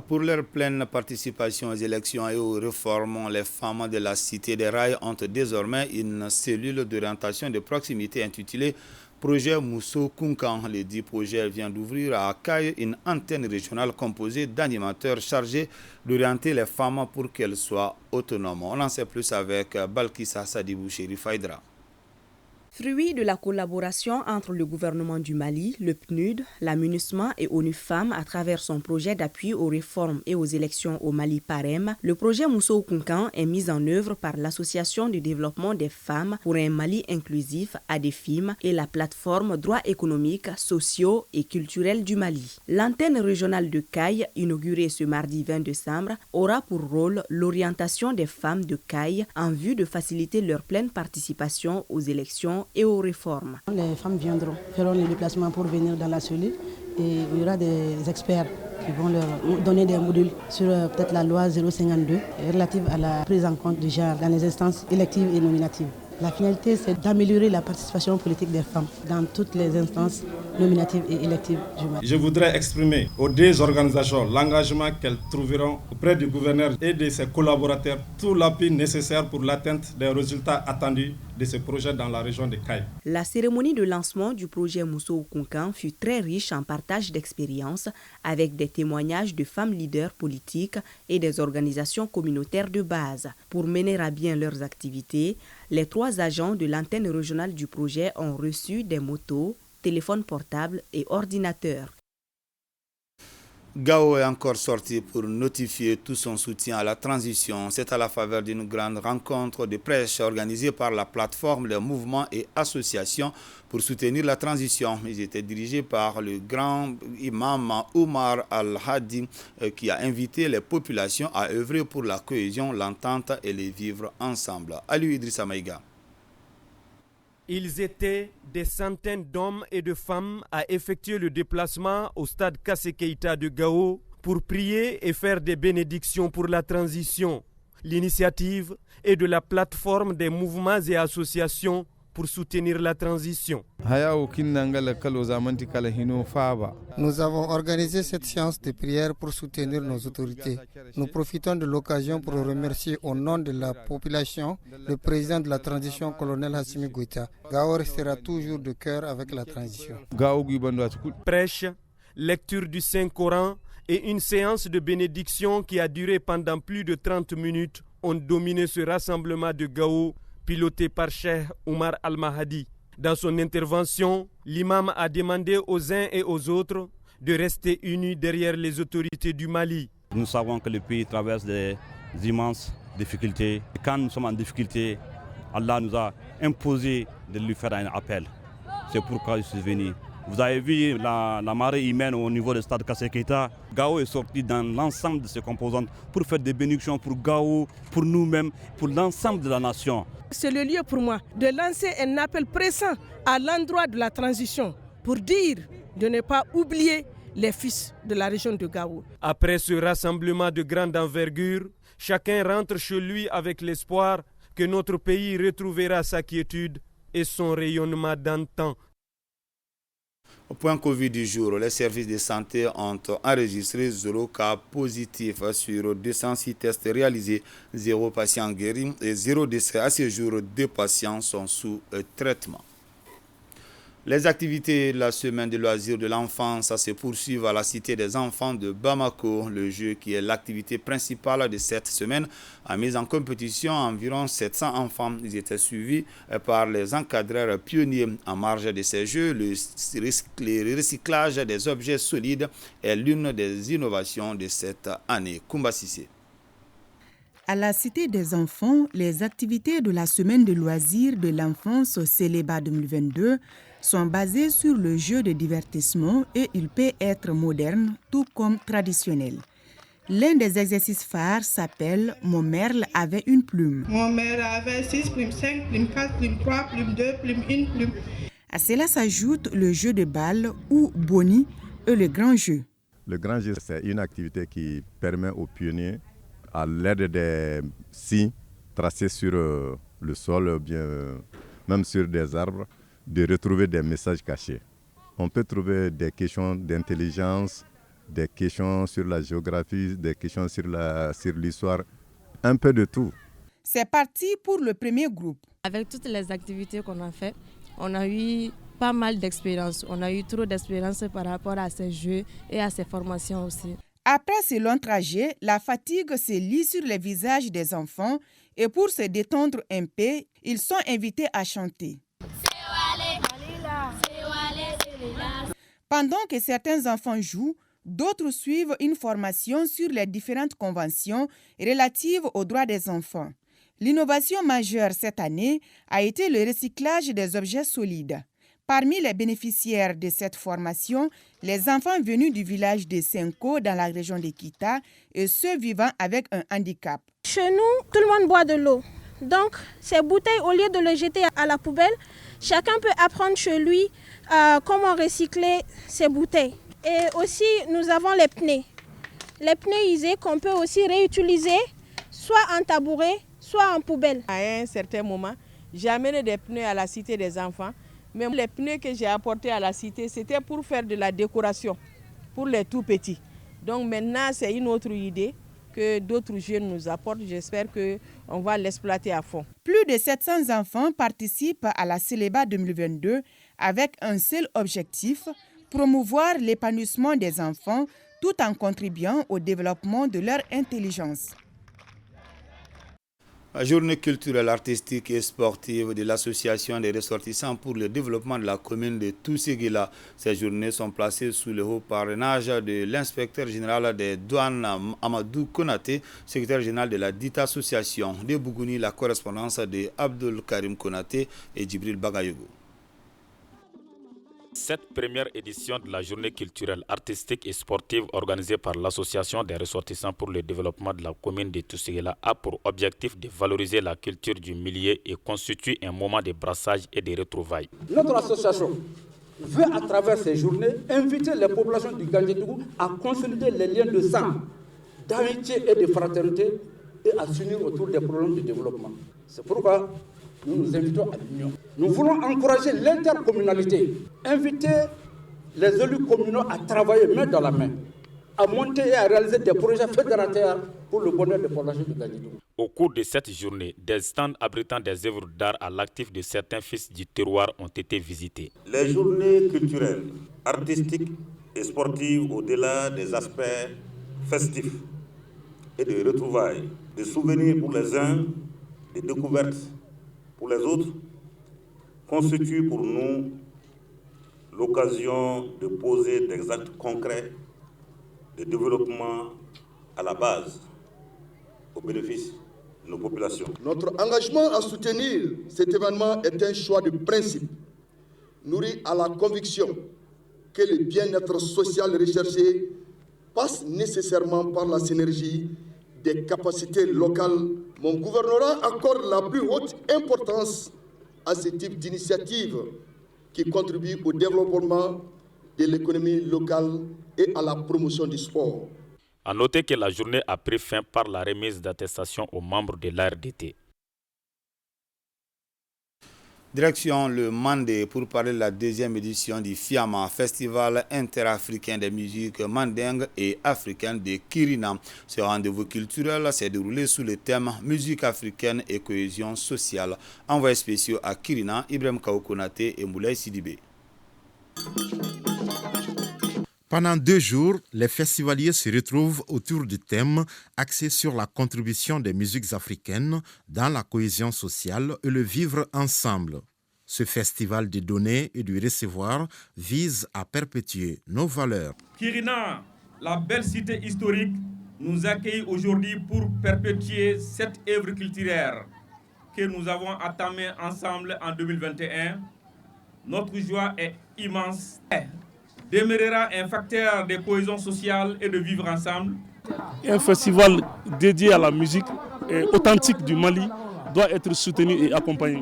Pour leur pleine participation aux élections et aux réformes, les femmes de la Cité des Rails ont désormais une cellule d'orientation de proximité intitulée Projet Mousso Kunkan. Le dit projet vient d'ouvrir à Kaye une antenne régionale composée d'animateurs chargés d'orienter les femmes pour qu'elles soient autonomes. On en sait plus avec Balkissa Sadibou Chérif Aïdra. Fruit de la collaboration entre le gouvernement du Mali, le PNUD, la MINUSMA et ONU Femmes à travers son projet d'appui aux réformes et aux élections au Mali PAREM, le projet Mousso Kunkan est mis en œuvre par l'Association de développement des femmes pour un Mali inclusif ADEFIM et la plateforme Droits économiques, sociaux et culturels du Mali. L'antenne régionale de Kaye, inaugurée ce mardi 20 décembre, aura pour rôle l'orientation des femmes de Kaye en vue de faciliter leur pleine participation aux élections et aux réformes. Les femmes feront les déplacements pour venir dans la cellule et il y aura des experts qui vont leur donner des modules sur peut-être la loi 052 relative à la prise en compte du genre dans les instances électives et nominatives. La finalité, c'est d'améliorer la participation politique des femmes dans toutes les instances nominatives et électives du Mali. Je voudrais exprimer aux deux organisations l'engagement qu'elles trouveront auprès du gouverneur et de ses collaborateurs tout l'appui nécessaire pour l'atteinte des résultats attendus de ce projet dans la région de Kaye. La cérémonie de lancement du projet Mousso Kunkan fut très riche en partage d'expériences avec des témoignages de femmes leaders politiques et des organisations communautaires de base. Pour mener à bien leurs activités, les 3 agents de l'antenne régionale du projet ont reçu des motos, téléphones portables et ordinateurs. Gao est encore sorti pour notifier tout son soutien à la transition. C'est à la faveur d'une grande rencontre de presse organisée par la plateforme des mouvements et associations pour soutenir la transition. Ils étaient dirigés par le grand imam Omar Al-Hadi qui a invité les populations à œuvrer pour la cohésion, l'entente et les vivre ensemble. Aliou Idrissa Maïga. Ils étaient des centaines d'hommes et de femmes à effectuer le déplacement au stade Kassé Keïta de Gao pour prier et faire des bénédictions pour la transition. L'initiative est de la plateforme des mouvements et associations pour soutenir la transition. Nous avons organisé cette séance de prière pour soutenir nos autorités. Nous profitons de l'occasion pour remercier au nom de la population le président de la transition, colonel Assimi Goïta. Gao restera toujours de cœur avec la transition. Prêche, lecture du Saint-Coran et une séance de bénédiction qui a duré pendant plus de 30 minutes ont dominé ce rassemblement de Gao, piloté par Cheikh Oumar Al-Mahadi. Dans son intervention, l'imam a demandé aux uns et aux autres de rester unis derrière les autorités du Mali. Nous savons que le pays traverse des immenses difficultés. Et quand nous sommes en difficulté, Allah nous a imposé de lui faire un appel. C'est pourquoi je suis venu. Vous avez vu la marée humaine au niveau du stade Kassé Keita. Gao est sorti dans l'ensemble de ses composantes pour faire des bénédictions pour Gao, pour nous-mêmes, pour l'ensemble de la nation. C'est le lieu pour moi de lancer un appel pressant à l'endroit de la transition pour dire de ne pas oublier les fils de la région de Gao. Après ce rassemblement de grande envergure, chacun rentre chez lui avec l'espoir que notre pays retrouvera sa quiétude et son rayonnement d'antan. Au point Covid du jour, les services de santé ont enregistré 0 cas positifs sur 206 tests réalisés, 0 patient guéri et 0 décès. À ce jour, 2 patients sont sous traitement. Les activités de la semaine de loisirs de l'enfance se poursuivent à la Cité des enfants de Bamako. Le jeu, qui est l'activité principale de cette semaine, a mis en compétition environ 700 enfants. Ils étaient suivis par les encadreurs pionniers. En marge de ces jeux, le recyclage des objets solides est l'une des innovations de cette année. Koumba Sissé. À la Cité des enfants, les activités de la semaine de loisirs de l'enfance Céléba 2022 sont basées sur le jeu de divertissement et il peut être moderne tout comme traditionnel. L'un des exercices phares s'appelle « Mon merle avait une plume ». Mon merle avait 6 plumes, 5 plumes, 4 plumes, 3 plumes, 2 plumes, 1 plume. À cela s'ajoute le jeu de balle ou boni et le grand jeu. Le grand jeu, c'est une activité qui permet aux pionniers, à l'aide des signes tracés sur le sol, bien même sur des arbres, de retrouver des messages cachés. On peut trouver des questions d'intelligence, des questions sur la géographie, des questions sur l'histoire, un peu de tout. C'est parti pour le premier groupe. Avec toutes les activités qu'on a faites, on a eu pas mal d'expérience. On a eu trop d'expérience par rapport à ces jeux et à ces formations aussi. Après ce long trajet, la fatigue se lit sur les visages des enfants et pour se détendre un peu, ils sont invités à chanter. Pendant que certains enfants jouent, d'autres suivent une formation sur les différentes conventions relatives aux droits des enfants. L'innovation majeure cette année a été le recyclage des objets solides. Parmi les bénéficiaires de cette formation, les enfants venus du village de Senko dans la région de Kita et ceux vivant avec un handicap. Chez nous, tout le monde boit de l'eau. Donc, ces bouteilles, au lieu de les jeter à la poubelle, chacun peut apprendre chez lui comment recycler ces bouteilles. Et aussi, nous avons les pneus. Les pneus usés qu'on peut aussi réutiliser, soit en tabouret, soit en poubelle. À un certain moment, j'ai amené des pneus à la Cité des enfants. Mais les pneus que j'ai apportés à la Cité, c'était pour faire de la décoration, pour les tout petits. Donc maintenant, c'est une autre idée que d'autres jeunes nous apportent. J'espère qu'on va l'exploiter à fond. Plus de 700 enfants participent à la Céléba 2022 avec un seul objectif, promouvoir l'épanouissement des enfants tout en contribuant au développement de leur intelligence. La journée culturelle, artistique et sportive de l'Association des ressortissants pour le développement de la commune de Tousséguila. Ces journées sont placées sous le haut parrainage de l'inspecteur général des douanes Amadou Konaté, secrétaire général de la dite association. De Bougouni, la correspondance de Abdul Karim Konaté et Djibril Bagayogo. Cette première édition de la journée culturelle, artistique et sportive organisée par l'Association des ressortissants pour le développement de la commune de Tousséguila a pour objectif de valoriser la culture du milieu et constitue un moment de brassage et de retrouvailles. Notre association veut à travers ces journées inviter les populations du Gandjetougou à consolider les liens de sang, d'amitié et de fraternité et à s'unir autour des problèmes de développement. C'est pourquoi nous nous invitons à l'union. Nous voulons encourager l'intercommunalité, inviter les élus communaux à travailler main dans la main, à monter et à réaliser des projets fédérateurs pour le bonheur des populations du Gandjetougou. Au cours de cette journée, des stands abritant des œuvres d'art à l'actif de certains fils du terroir ont été visités. Les journées culturelles, artistiques et sportives, au-delà des aspects festifs et de retrouvailles, des souvenirs pour les uns, des découvertes pour les autres, constituent pour nous l'occasion de poser des actes concrets de développement à la base, au bénéfice de nos populations. Notre engagement à soutenir cet événement est un choix de principe, nourri à la conviction que le bien-être social recherché passe nécessairement par la synergie des capacités locales. Mon gouvernement accorde la plus haute importance à ce type d'initiative qui contribue au développement de l'économie locale et à la promotion du sport. A noter que la journée a pris fin par la remise d'attestation aux membres de l'ARDT. Direction le Mandé pour parler de la deuxième édition du FIAMA, Festival interafricain des musiques mandingues et africaines de Kirina. Ce rendez-vous culturel s'est déroulé sous le thème musique africaine et cohésion sociale. Envoyés spéciaux à Kirina, Ibrahim Kaoukonate et Moulay Sidibé. Pendant 2 jours, les festivaliers se retrouvent autour du thème axé sur la contribution des musiques africaines dans la cohésion sociale et le vivre ensemble. Ce festival de donner et de recevoir vise à perpétuer nos valeurs. Kirina, la belle cité historique, nous accueille aujourd'hui pour perpétuer cette œuvre culturelle que nous avons entamée ensemble en 2021. Notre joie est immense. Demeurera un facteur de cohésion sociale et de vivre ensemble. Un festival dédié à la musique authentique du Mali doit être soutenu et accompagné.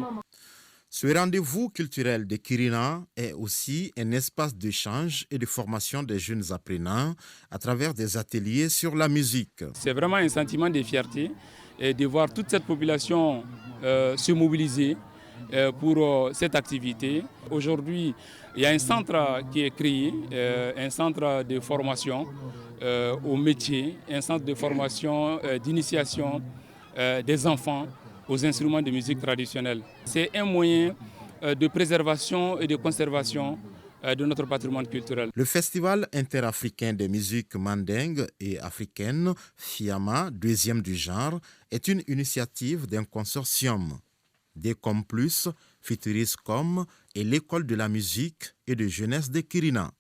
Ce rendez-vous culturel de Kirina est aussi un espace d'échange et de formation des jeunes apprenants à travers des ateliers sur la musique. C'est vraiment un sentiment de fierté de voir toute cette population se mobiliser pour cette activité. Aujourd'hui, il y a un centre qui est créé, un centre de formation au métier, un centre de formation d'initiation des enfants aux instruments de musique traditionnelle. C'est un moyen de préservation et de conservation de notre patrimoine culturel. Le Festival interafricain des musiques mandingues et africaines, FIAMA, 2e du genre, est une initiative d'un consortium. Decom Plus, Futuriscom et l'École de la musique et de jeunesse de Kirina.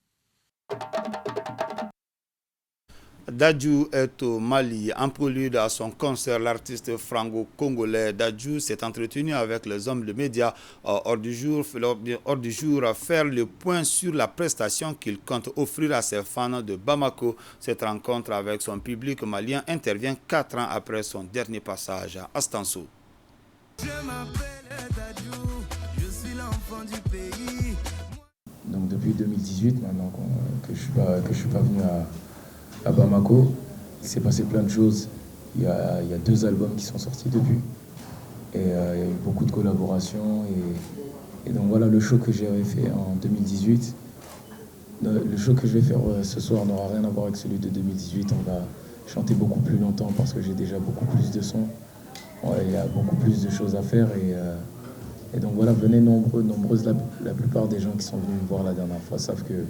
Dadju est au Mali. En prélude à son concert, l'artiste franco-congolais Dadju s'est entretenu avec les hommes de médias hors du jour, faire le point sur la prestation qu'il compte offrir à ses fans de Bamako. Cette rencontre avec son public malien intervient 4 ans après son dernier passage à Astanso. Je m'appelle Dadju, je suis l'enfant du pays. Donc depuis 2018 maintenant que je suis pas venu à Bamako, il s'est passé plein de choses. Il y a 2 albums qui sont sortis depuis. Et il y a eu beaucoup de collaborations. Et donc voilà, le show que j'avais fait en 2018, le show que je vais faire ce soir n'aura rien à voir avec celui de 2018. On va chanter beaucoup plus longtemps parce que j'ai déjà beaucoup plus de sons. Ouais, il y a beaucoup plus de choses à faire et donc voilà, venez nombreuses. La plupart des gens qui sont venus me voir la dernière fois savent que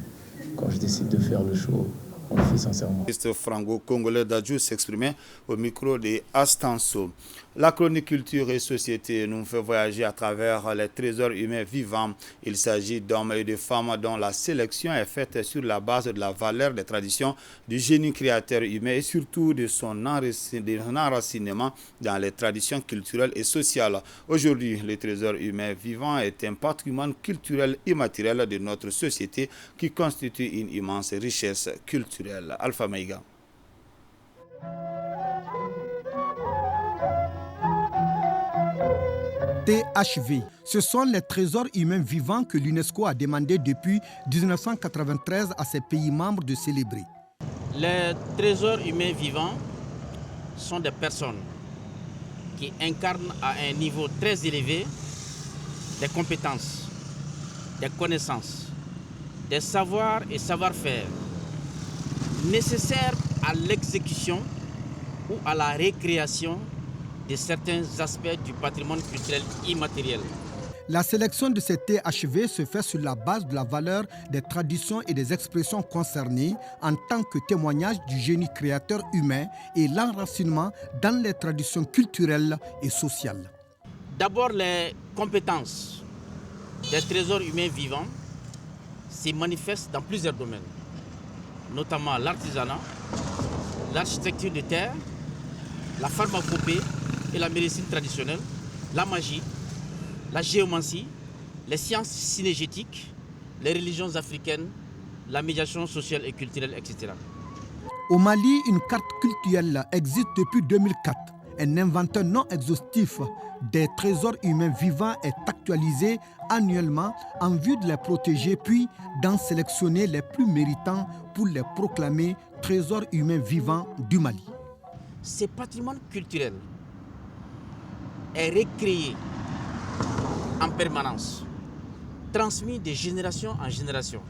quand je décide de faire le show, on le fait sincèrement. L'artiste franco-congolais Dadju s'exprimait au micro de Astanso. La chronique culture et société nous fait voyager à travers les trésors humains vivants. Il s'agit d'hommes et de femmes dont la sélection est faite sur la base de la valeur des traditions, du génie créateur humain et surtout de son enracinement dans les traditions culturelles et sociales. Aujourd'hui, le trésor humain vivant est un patrimoine culturel immatériel de notre société qui constitue une immense richesse culturelle. Alpha Maïga. THV. Ce sont les trésors humains vivants que l'UNESCO a demandé depuis 1993 à ses pays membres de célébrer. Les trésors humains vivants sont des personnes qui incarnent à un niveau très élevé des compétences, des connaissances, des savoirs et savoir-faire nécessaires à l'exécution ou à la récréation de certains aspects du patrimoine culturel immatériel. La sélection de ces THV se fait sur la base de la valeur des traditions et des expressions concernées en tant que témoignage du génie créateur humain et l'enracinement dans les traditions culturelles et sociales. D'abord, les compétences des trésors humains vivants se manifestent dans plusieurs domaines, notamment l'artisanat, l'architecture de terre, la pharmacopée et la médecine traditionnelle, la magie, la géomancie, les sciences synégétiques, les religions africaines, la médiation sociale et culturelle, etc. Au Mali, une carte culturelle existe depuis 2004. Un inventaire non exhaustif des trésors humains vivants est actualisé annuellement en vue de les protéger puis d'en sélectionner les plus méritants pour les proclamer trésors humains vivants du Mali. Ce patrimoine culturel est recréé en permanence, transmis de génération en génération.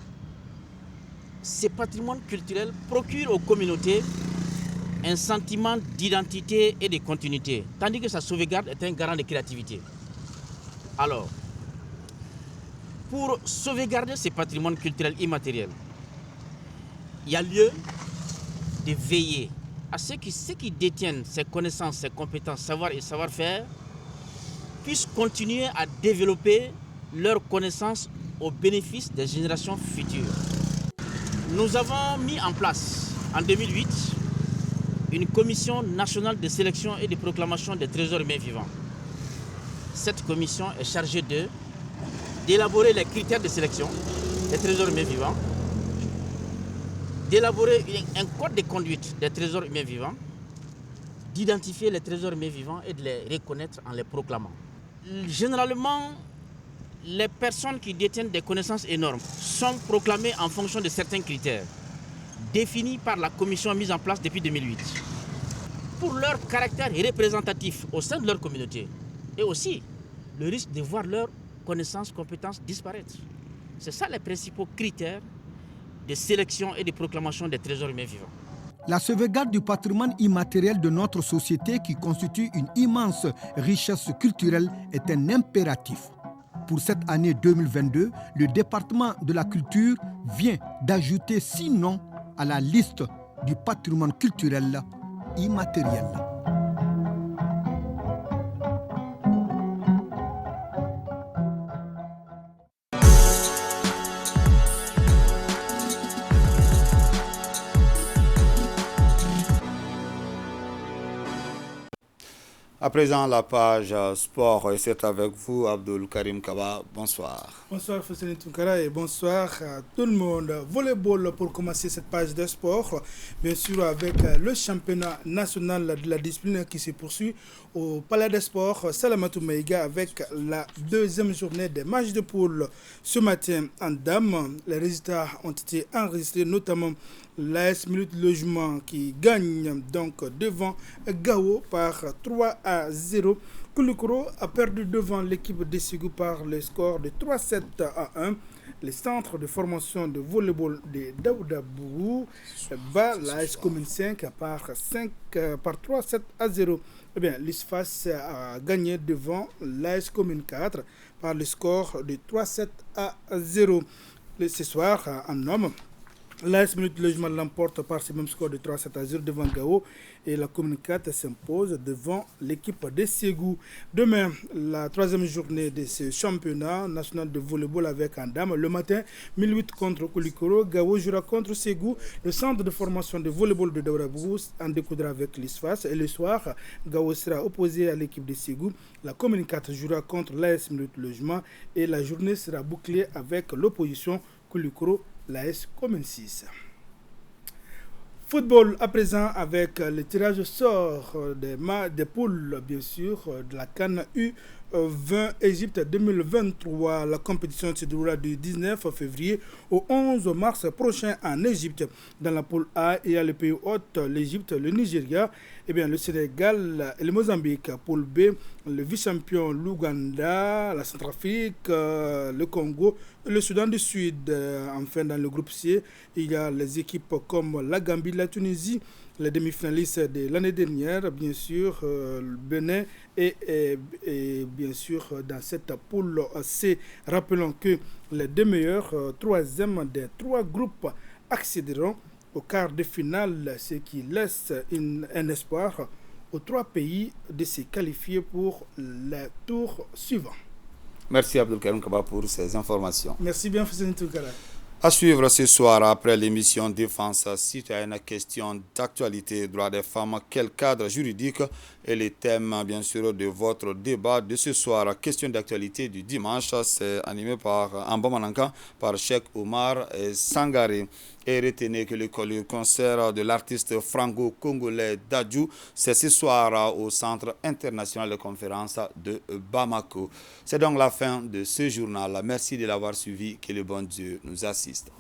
Ce patrimoine culturel procure aux communautés un sentiment d'identité et de continuité, tandis que sa sauvegarde est un garant de créativité. Alors, pour sauvegarder ce patrimoine culturel immatériel, il y a lieu de veiller à ce que ceux qui détiennent ces connaissances, ces compétences, savoir et savoir-faire puissent continuer à développer leurs connaissances au bénéfice des générations futures. Nous avons mis en place en 2008 une commission nationale de sélection et de proclamation des trésors humains vivants. Cette commission est chargée d'élaborer les critères de sélection des trésors humains vivants, d'élaborer un code de conduite des trésors humains vivants, d'identifier les trésors humains vivants et de les reconnaître en les proclamant. Généralement, les personnes qui détiennent des connaissances énormes sont proclamées en fonction de certains critères définis par la commission mise en place depuis 2008. Pour leur caractère représentatif au sein de leur communauté et aussi le risque de voir leurs connaissances, compétences disparaître. C'est ça les principaux critères de sélection et de proclamation des trésors humains vivants. La sauvegarde du patrimoine immatériel de notre société qui constitue une immense richesse culturelle est un impératif. Pour cette année 2022, le département de la culture vient d'ajouter 6 noms à la liste du patrimoine culturel immatériel. À présent, la page sport, et c'est avec vous, Abdul Karim Kaba. Bonsoir. Bonsoir, Fosséline Toukara, et bonsoir à tout le monde. Volleyball pour commencer cette page de sport, bien sûr avec le championnat national de la discipline qui se poursuit au Palais des Sports Salamatou Maïga avec la deuxième journée des matchs de poule. Ce matin en dames, les résultats ont été enregistrés, notamment l'AS Minute Logement qui gagne donc devant Gao par 3-0. Koulikoro a perdu devant l'équipe de Ségou par le score de 3-7-1. Le centre de formation de volleyball de Daoudabourou bat l'AS Commune 5 par 3-7-0. Eh bien, l'ISFAS a gagné devant l'AS Commune 4 par le score de 3-7-0. Ce soir, en homme, l'AS Minute Logement l'emporte par ce même score de 3-7-0 devant Gao et la Commune 4 s'impose devant l'équipe de Ségou. Demain, la troisième journée de ce championnat national de volleyball avec en dames. Le matin, 1008 contre Koulikoro, Gao jouera contre Ségou. Le centre de formation de volleyball de Daoudabourou en découdra avec l'ISFAS. Et le soir, Gao sera opposé à l'équipe de Ségou. La Commune 4 jouera contre l'AS Minute Logement et la journée sera bouclée avec l'opposition Koulikoro, l'AS Commune 6. Football à présent avec le tirage au sort des poules, bien sûr, de la CAN 20 Égypte 2023. La compétition se déroulera du 19 février au 11 mars prochain en Égypte. Dans la poule A, il y a le pays hôte, l'Égypte, le Nigeria, le Sénégal et le Mozambique. Poule B, le vice-champion, l'Ouganda, la Centrafrique, le Congo et le Soudan du Sud. Enfin, dans le groupe C, il y a les équipes comme la Gambie, la Tunisie, les demi-finalistes de l'année dernière, bien sûr, le Bénin et bien sûr dans cette poule C. Rappelons que les deux meilleurs troisièmes des trois groupes accéderont au quart de finale, ce qui laisse un espoir aux trois pays de se qualifier pour le tour suivant. Merci Abdelkarim Kaba pour ces informations. Merci bien Fousseni Toukara. À suivre ce soir après l'émission Défense citoyenne, question d'actualité, droits des femmes, quel cadre juridique est le thème bien sûr de votre débat de ce soir. Question d'actualité du dimanche, c'est animé par Ambamananka, par Cheikh Omar et Sangare. Et retenez que le concert de l'artiste franco-congolais Dadju, c'est ce soir au Centre international de conférence de Bamako. C'est donc la fin de ce journal. Merci de l'avoir suivi. Que le bon Dieu nous assiste.